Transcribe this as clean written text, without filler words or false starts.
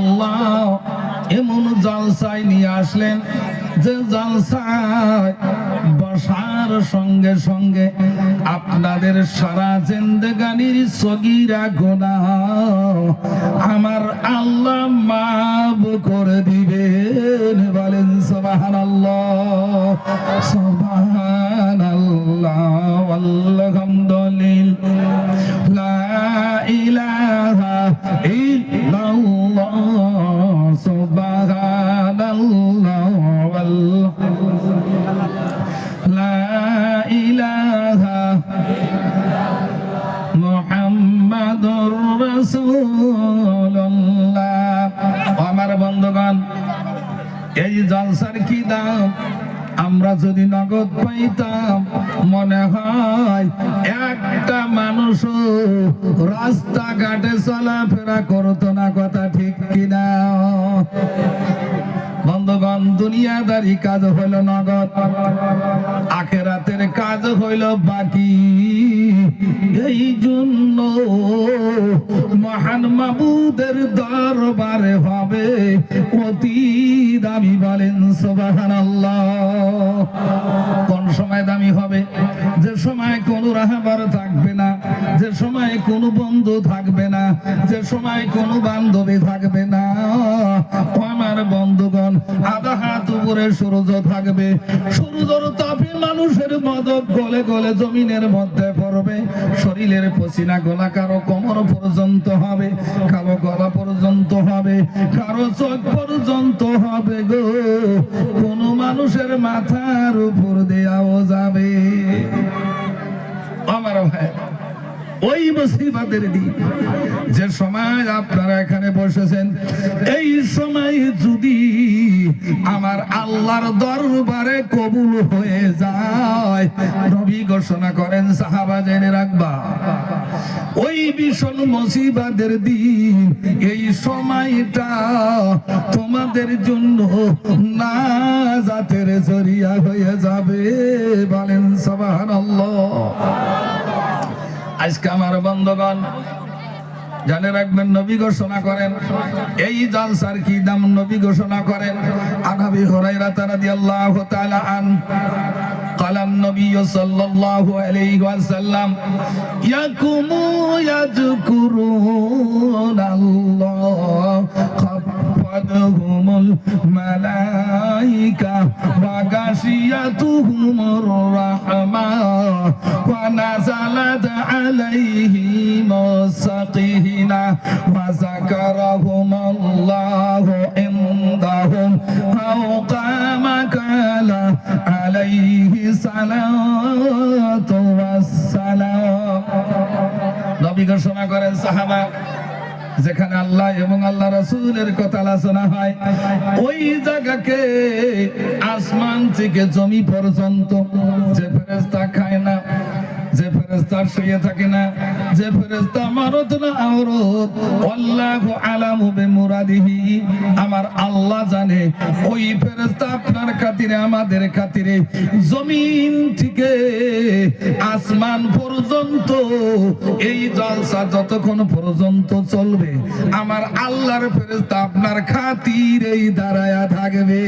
আল্লাহ এমন জলসায় নিয়ে আসলেন যে জলসায় বসার সঙ্গে সঙ্গে আপনাদের সারা জিন্দেগানির সগীরা গুনাহ আমার আল্লাহ মাফ করে দিবেন। বলেন সুবহানাল্লাহ, সুবহানাল্লাহ, আলহামদুলিল্লাহ, লা ইলাহা ইল্লাল্লাহ, সুবহানাল্লাহ, লা ইলাহা মুহাম্মাদুর রাসূলুল্লাহ। আমার বন্ধুগণ, এই জলসার কি দাম আমরা যদি নগদ পাইতাম, মনে হয় একটা মানুষ রাস্তাঘাটে চলাফেরা করতো না। কথা ঠিক কিনা বন্ধুগণ? দুনিয়াদারি কাজ হইল নগদ, আখিরাতের কাজ হইল বাকি। এই জন্য মহান মাবুদের দরবারে হবে অতি দামি। বলেন সুবহানাল্লাহ। কোন সময় দামি হবে? যে সময় কোনো রাহবার থাকবে না, যে সময় কোনো বন্ধু থাকবে না, যে সময় কোনো বান্ধবী থাকবে না। আমার বন্ধুগণ, আধা হাত উপরে সূর্য থাকবে, সূর্যের তাপে মানুষের মদক গলে গলে জমিনের মধ্যে পড়বে, শরীরের পসিনা গলা কারো কোমর পর্যন্ত হবে, কারো গলা পর্যন্ত হবে, কারো চোখ পর্যন্ত হবে গো। কোন মানুষের মাথার উপর দেওয়াও যাবে। আমার ভাই, ওই মুসিবতের দিন যে সময় আপনারা এখানে বসেছেন, এই সময় যদি আমার আল্লাহর দরবারে কবুল হয়ে যায়, নবী ঘোষণা করেন, সাহাবা জেনে রাখবা, ওই ভীষণ মুসিবতের দিন এই সময়টা তোমাদের জন্য নাজাতের জরিয়া হয়ে যাবে। বলেন সুবহানাল্লাহ। আজকে আমার বন্ধুগণ জানে রাখবেন, নবী ঘোষণা করেন এই জলসার কি দাম। নবী ঘোষণা করেন, আন আবি হুরায়রা রাদিয়াল্লাহু তাআলা আন قال النبي صلى الله عليه وسلم يقوموا يذكرون الله خفضهم الملائكة وغشيتهم الرحمة ونزلت عليهم السكينة وذكرهم الله عندهم أو كما قال عليه সালাতু ওয়াসসালাম। নবী ঘোষণা করেন, সাহাবা, যেখানে আল্লাহ এবং আল্লাহ রাসূলের কথা আলোচনা হয়, ওই জায়গাকে আসমান থেকে জমি পর্যন্ত যে ফেরেশতা খায় না, যে ফেরেশতা শুয়ে থাকে না, যে ফেরেশতা মারত না আওরত, আল্লাহু আলামু বিমুরাদিহি, আমার আল্লাহ জানে। ওই ফেরেশতা আপনার খাতিরে, আমাদের খাতিরে জমিন থেকে আসমান পর্যন্ত এই জলসা যতক্ষণ পর্যন্ত চলবে, আমার আল্লাহর ফেরেশতা আপনার খাতিরেই দাঁড়ায়া থাকবে।